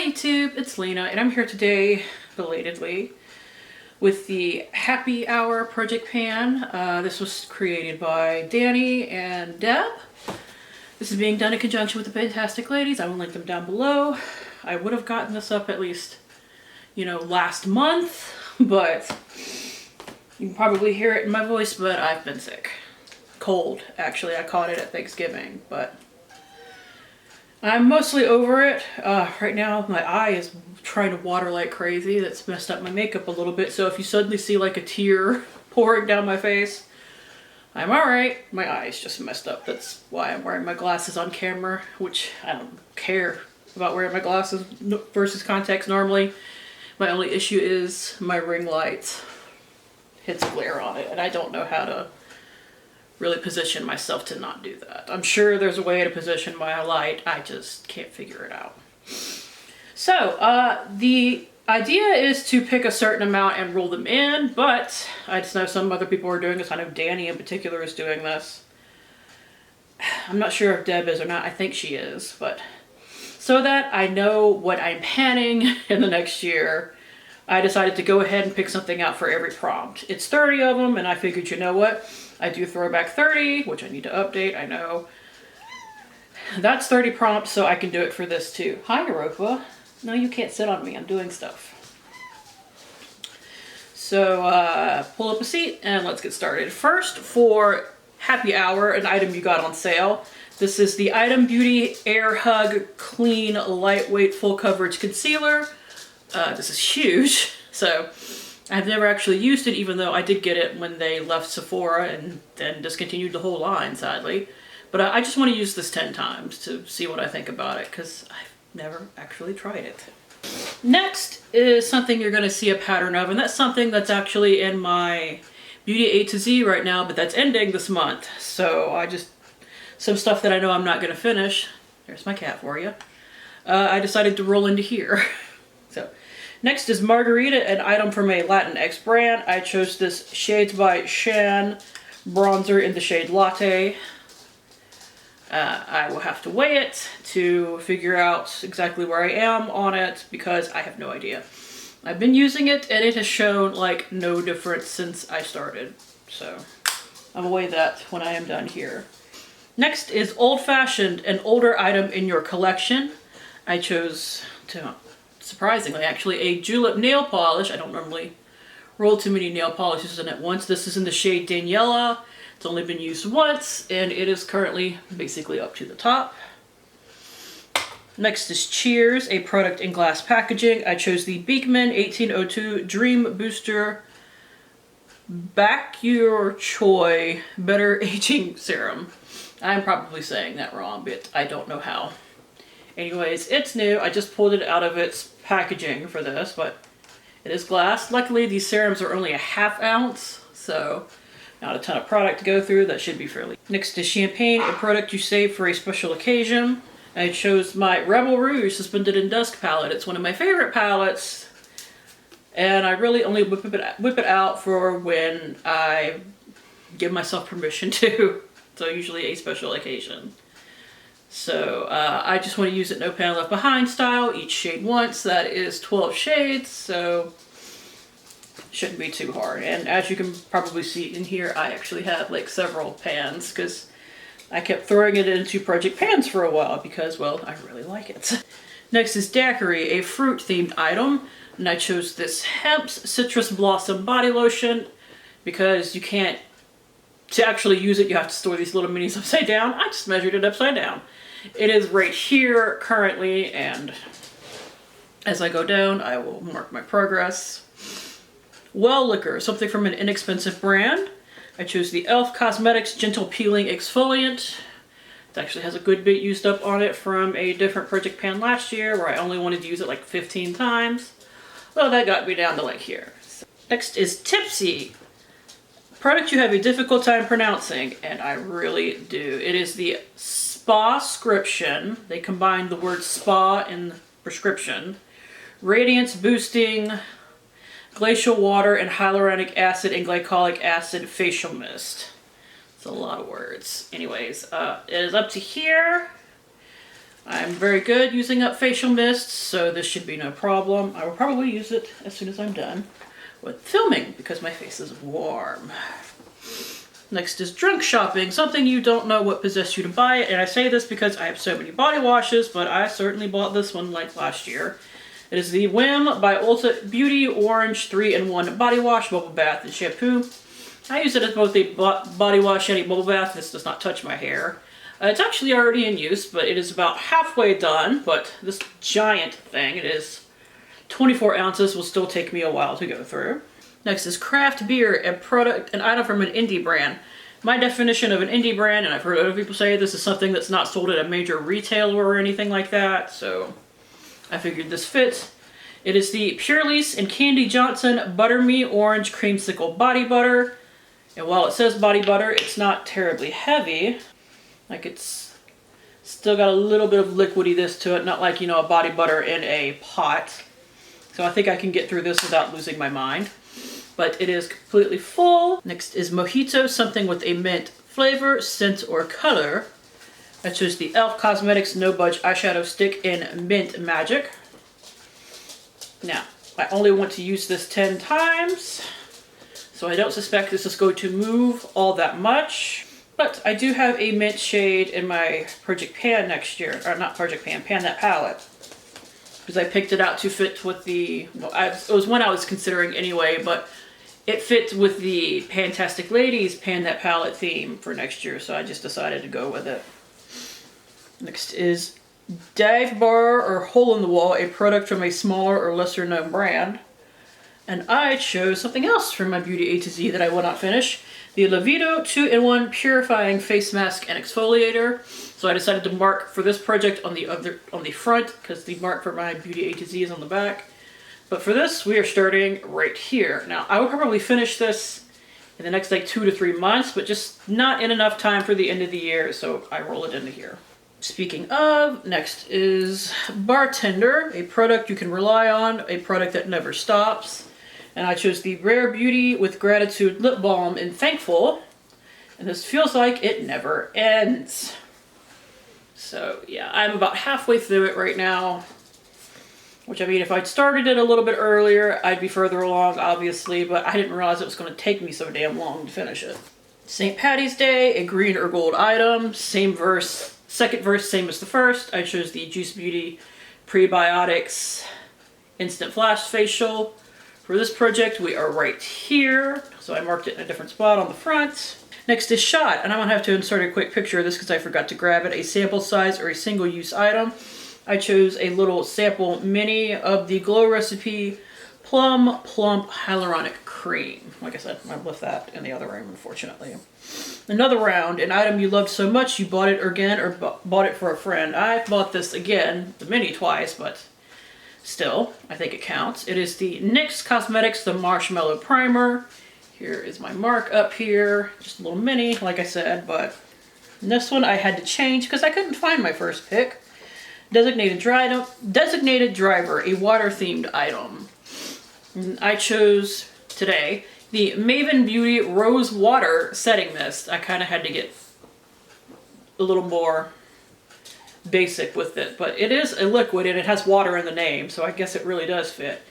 YouTube, it's Lena, and I'm here today, belatedly, with the Happy Hour Project Pan. This was created by Danny and Deb. This is being done in conjunction with the PANtastic ladies. I will link them down below. I would have gotten this up at least, last month, but you can probably hear it in my voice, but I've been sick. Cold, actually. I caught it at Thanksgiving, but I'm mostly over it. Right now, my eye is trying to water like crazy. That's messed up my makeup a little bit. So if you suddenly see like a tear pouring down my face, I'm all right. My eye's just messed up. That's why I'm wearing my glasses on camera, which I don't care about wearing my glasses versus contacts normally. My only issue is my ring light hits glare on it, and I don't know how to really position myself to not do that. I'm sure there's a way to position my light, I just can't figure it out. So, the idea is to pick a certain amount and roll them in, but I just know some other people are doing this. I know Danny in particular is doing this. I'm not sure if Deb is or not. I think she is, but so that I know what I'm panning in the next year, I decided to go ahead and pick something out for every prompt. It's 30 of them, and I figured, you know what? I do throwback 30, which I need to update, I know. That's 30 prompts, so I can do it for this too. Hi, Europa. No, you can't sit on me, I'm doing stuff. So, pull up a seat and let's get started. First, for Happy Hour, an item you got on sale. This is the Item Beauty Air Hug Clean Lightweight Full Coverage Concealer. This is huge, so I've never actually used it, even though I did get it when they left Sephora and then discontinued the whole line, sadly. But I just want to use this 10 times to see what I think about it, because I've never actually tried it. Next is something you're going to see a pattern of, and that's something that's actually in my Beauty A to Z right now, but that's ending this month. So some stuff that I know I'm not going to finish. There's my cat for you. I decided to roll into here. So. Next is Margarita, an item from a Latinx brand. I chose this Shades by Shan bronzer in the shade Latte. I will have to weigh it to figure out exactly where I am on it because I have no idea. I've been using it and it has shown like no difference since I started. So I'll weigh that when I am done here. Next is Old Fashioned, an older item in your collection. I chose to... surprisingly, actually, a julep nail polish. I don't normally roll too many nail polishes in at once. This is in the shade Daniela. It's only been used once, and it is currently basically up to the top. Next is Cheers, a product in glass packaging. I chose the Beekman 1802 Dream Booster Back Your Choi Better Aging Serum. I'm probably saying that wrong, but I don't know how. Anyways, it's new. I just pulled it out of its packaging for this, but it is glass. Luckily, these serums are only a ½ ounce, so not a ton of product to go through. That should be fairly. Next is Champagne, a product you save for a special occasion. I chose my Rebel Rouge Suspended in Dusk palette. It's one of my favorite palettes, and I really only whip it out for when I give myself permission to. So usually a special occasion. So I just want to use it no pan left behind style, each shade once. That is 12 shades, so shouldn't be too hard. And as you can probably see in here, I actually have like several pans because I kept throwing it into project pans for a while because, well, I really like it. Next is Daiquiri, a fruit themed item. And I chose this Hemp's Citrus Blossom Body Lotion because you can't, to actually use it, you have to store these little minis upside down. I just measured it upside down. It is right here currently, and as I go down, I will mark my progress. Well Liquor, something from an inexpensive brand. I chose the e.l.f. Cosmetics Gentle Peeling Exfoliant. It actually has a good bit used up on it from a different project pan last year where I only wanted to use it like 15 times. Well, that got me down to like here. Next is Tipsy. Product you have a difficult time pronouncing, and I really do. It is the Spa-scription. They combined the word spa and prescription. Radiance boosting glacial water and hyaluronic acid and glycolic acid facial mist. It's a lot of words. Anyways, it is up to here. I'm very good using up facial mists, so this should be no problem. I will probably use it as soon as I'm done with filming because my face is warm. Next is drunk shopping, something you don't know what possessed you to buy it. And I say this because I have so many body washes, but I certainly bought this one like last year. It is the Whim by Ulta Beauty Orange 3-in-1 Body Wash, Bubble Bath, and Shampoo. I use it as both a body wash and a bubble bath. This does not touch my hair. It's actually already in use, but it is about halfway done. But this giant thing, it is 24 ounces, will still take me a while to go through. Next is craft beer, an item from an indie brand. My definition of an indie brand, and I've heard other people say this, is something that's not sold at a major retailer or anything like that, so I figured this fits. It is the Pure Lease and Candy Johnson Butter Me Orange Creamsicle Body Butter. And while it says body butter, it's not terribly heavy. Like, it's still got a little bit of liquidiness to it, not like, you know, a body butter in a pot. So I think I can get through this without losing my mind. But it is completely full. Next is Mojito, something with a mint flavor, scent, or color. I chose the e.l.f. Cosmetics No Budge Eyeshadow Stick in Mint Magic. Now, I only want to use this 10 times, so I don't suspect this is going to move all that much. But I do have a mint shade in my Project Pan next year, or not Project Pan, Pan That palette. Because I picked it out to fit with the, well, it was one I was considering anyway, but it fits with the PANtastic Ladies Pan That palette theme for next year, so I just decided to go with it. Next is Dive Bar or Hole in the Wall, a product from a smaller or lesser known brand. And I chose something else from my Beauty A to Z that I will not finish. The Levito 2-in-1 Purifying Face Mask and Exfoliator. So I decided to mark for this project on the front, because the mark for my Beauty A to Z is on the back. But for this, we are starting right here. Now, I will probably finish this in the next like 2 to 3 months, but just not in enough time for the end of the year, so I roll it into here. Speaking of, next is Bartender, a product you can rely on, a product that never stops. And I chose the Rare Beauty with Gratitude Lip Balm in Thankful. And this feels like it never ends. So yeah, I'm about halfway through it right now. Which, I mean, if I'd started it a little bit earlier, I'd be further along, obviously. But I didn't realize it was going to take me so damn long to finish it. St. Patty's Day, a green or gold item. Same verse, second verse, same as the first. I chose the Juice Beauty Prebiotics Instant Flash Facial. For this project, we are right here, so I marked it in a different spot on the front. Next is Shot, and I'm gonna have to insert a quick picture of this because I forgot to grab it. A sample size or a single-use item. I chose a little sample mini of the Glow Recipe Plum Plump Hyaluronic Cream. Like I said, I left that in the other room, unfortunately. Another round, an item you loved so much you bought it again or bought it for a friend. I bought this again, the mini twice, but still, I think it counts. It is the NYX Cosmetics The Marshmallow Primer. Here is my mark up here. Just a little mini, like I said, but this one I had to change because I couldn't find my first pick. Designated Driver, a water-themed item. And I chose today the Maven Beauty Rose Water Setting Mist. I kind of had to get a little more basic with it, but it is a liquid and it has water in the name, so I guess it really does fit.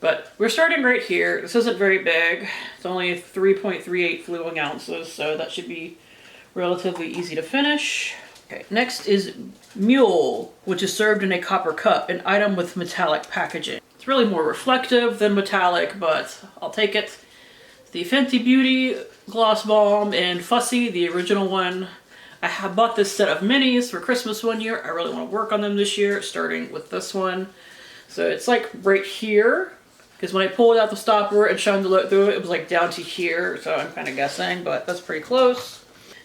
But we're starting right here. This isn't very big. It's only 3.38 fluid ounces, so that should be relatively easy to finish. Okay, next is Mule, which is served in a copper cup, an item with metallic packaging. It's really more reflective than metallic, but I'll take it. The Fenty Beauty Gloss Balm in Fussy, the original one. I have bought this set of minis for Christmas one year. I really want to work on them this year, starting with this one. So it's like right here, because when I pulled out the stopper and shined the light through it, it was like down to here, so I'm kind of guessing, but that's pretty close.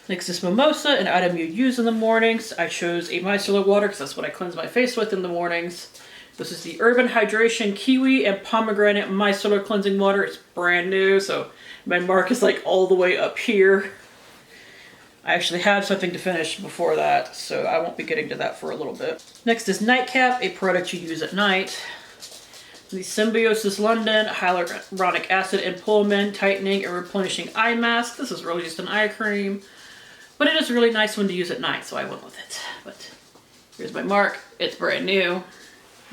Next is Mimosa, an item you use in the mornings. I chose a micellar water because that's what I cleanse my face with in the mornings. This is the Urban Hydration Kiwi and Pomegranate Micellar Cleansing Water. It's brand new, so my mark is like all the way up here. I actually have something to finish before that, so I won't be getting to that for a little bit. Next is Nightcap, a product you use at night. The Symbiosis London Hyaluronic Acid and Pullman Tightening and Replenishing Eye Mask. This is really just an eye cream, but it is a really nice one to use at night, so I went with it. But Here's my mark. It's brand new.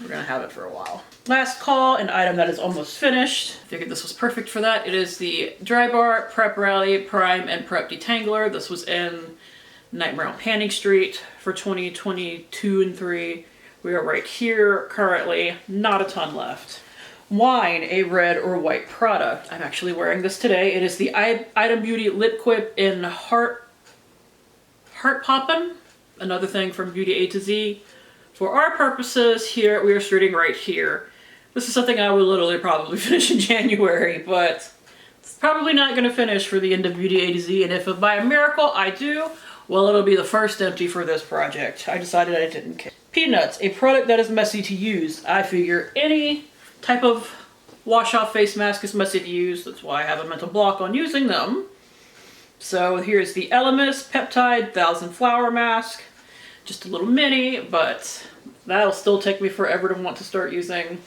We're gonna have it for a while. Last call, an item that is almost finished. Figured this was perfect for that. It is the Dry Bar Prep Rally Prime and Prep Detangler. This was in Nightmare on Panning Street for 2022 and 3. We are right here currently, not a ton left. Wine, a red or white product. I'm actually wearing this today. It is the Item Beauty Lip Quip in Heart Poppin', another thing from Beauty A to Z. For our purposes here, we are starting right here. This is something I will literally probably finish in January, but it's probably not going to finish for the end of Beauty A to Z, and if by a miracle I do, well, it'll be the first empty for this project. I decided I didn't care. Peanuts, a product that is messy to use. I figure any type of wash-off face mask is messy to use. That's why I have a mental block on using them. So here's the Elemis Peptide 1000 Flower Mask. Just a little mini, but that'll still take me forever to want to start using.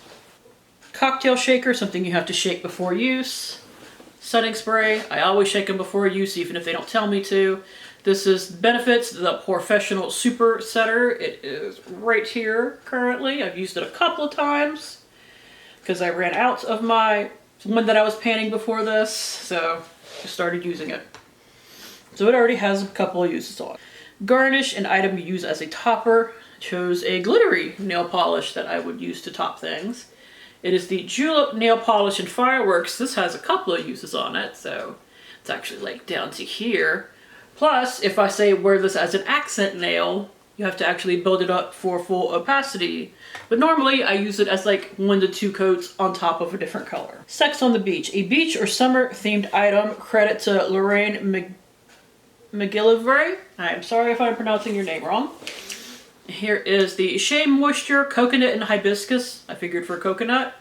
Cocktail shaker, something you have to shake before use. Setting spray, I always shake them before use, even if they don't tell me to. This is Benefits, the Professional Super Setter. It is right here currently. I've used it a couple of times because I ran out of my one that I was panning before this, so I started using it. So it already has a couple of uses on it. Garnish, an item you use as a topper. Chose a glittery nail polish that I would use to top things. It is the Julep Nail Polish and Fireworks. This has a couple of uses on it, so it's actually like down to here. Plus, if I say wear this as an accent nail, you have to actually build it up for full opacity. But normally I use it as like 1 to 2 coats on top of a different color. Sex on the Beach, a beach or summer themed item. Credit to Lorraine McGillivray. I'm sorry if I'm pronouncing your name wrong. Here is the Shea Moisture Coconut and Hibiscus. I figured for coconut.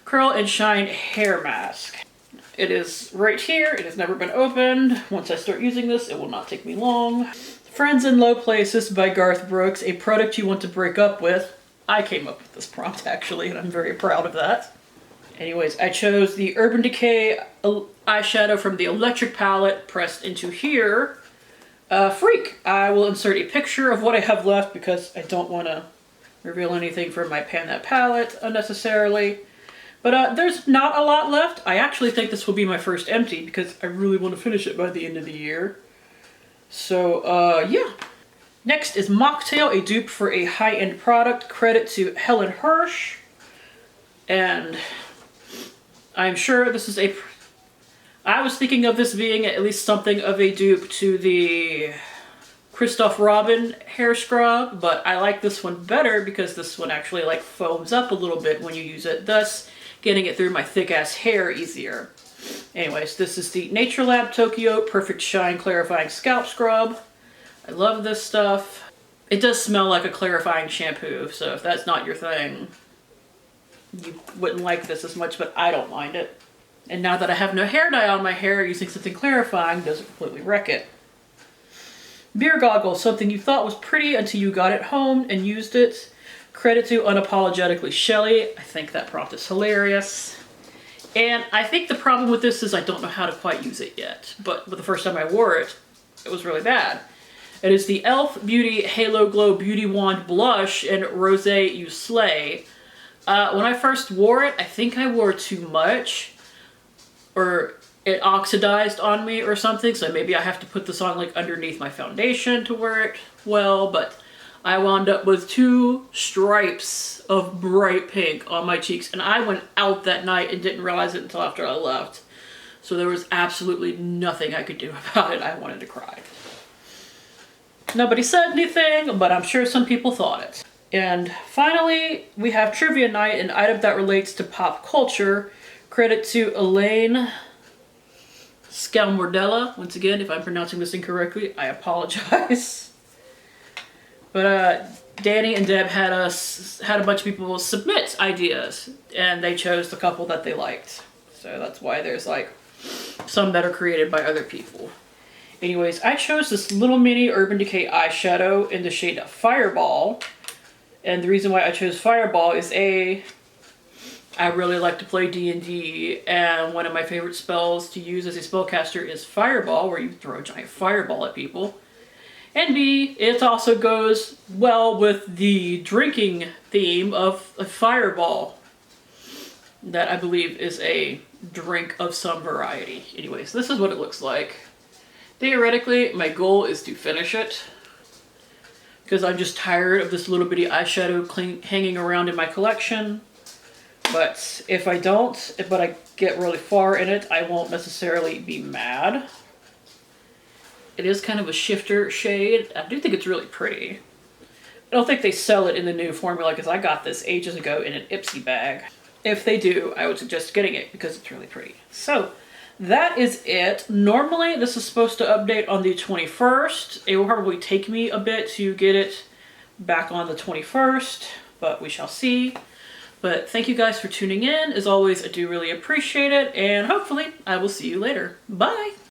Curl and Shine Hair Mask. It is right here. It has never been opened. Once I start using this, it will not take me long. Friends in Low Places by Garth Brooks. A product you want to break up with. I came up with this prompt actually, and I'm very proud of that. Anyways, I chose the Urban Decay eyeshadow from the Electric palette pressed into here. Freak. I will insert a picture of what I have left because I don't want to reveal anything from my Pan That palette unnecessarily. But there's not a lot left. I actually think this will be my first empty because I really want to finish it by the end of the year. So, yeah. Next is Mocktail, a dupe for a high-end product. Credit to Helen Hirsch. And I'm sure this is I was thinking of this being at least something of a dupe to the Christoph Robin hair scrub, but I like this one better because this one actually like foams up a little bit when you use it, thus getting it through my thick-ass hair easier. Anyways, this is the Nature Lab Tokyo Perfect Shine Clarifying Scalp Scrub. I love this stuff. It does smell like a clarifying shampoo, so if that's not your thing, you wouldn't like this as much, but I don't mind it. And now that I have no hair dye on my hair, using something clarifying doesn't completely wreck it. Beer Goggles, something you thought was pretty until you got it home and used it. Credit to Unapologetically Shelly. I think that prompt is hilarious. And I think the problem with this is I don't know how to quite use it yet. But the first time I wore it, it was really bad. It is the e.l.f. Beauty Halo Glow Beauty Wand Blush in Rosé You Slay. When I first wore it, I think I wore too much. Or it oxidized on me or something, so maybe I have to put this on like underneath my foundation to wear it well, but I wound up with 2 stripes of bright pink on my cheeks, and I went out that night and didn't realize it until after I left. So there was absolutely nothing I could do about it. I wanted to cry. Nobody said anything, but I'm sure some people thought it. And finally, we have Trivia Night, an item that relates to pop culture. Credit to Elaine Scalmordella. Once again, if I'm pronouncing this incorrectly, I apologize. But Danny and Deb had a bunch of people submit ideas, and they chose the couple that they liked. So that's why there's like some that are created by other people. Anyways, I chose this little mini Urban Decay eyeshadow in the shade Fireball. And the reason why I chose Fireball is I really like to play D&D, and one of my favorite spells to use as a spellcaster is Fireball, where you throw a giant fireball at people. And B, it also goes well with the drinking theme of a Fireball. That I believe is a drink of some variety. Anyways, this is what it looks like. Theoretically, my goal is to finish it, because I'm just tired of this little bitty eyeshadow hanging around in my collection. But if I don't, but I get really far in it, I won't necessarily be mad. It is kind of a shifter shade. I do think it's really pretty. I don't think they sell it in the new formula, because I got this ages ago in an Ipsy bag. If they do, I would suggest getting it because it's really pretty. So that is it. Normally this is supposed to update on the 21st. It will probably take me a bit to get it back on the 21st, but we shall see. But thank you guys for tuning in. As always, I do really appreciate it, and hopefully I will see you later. Bye!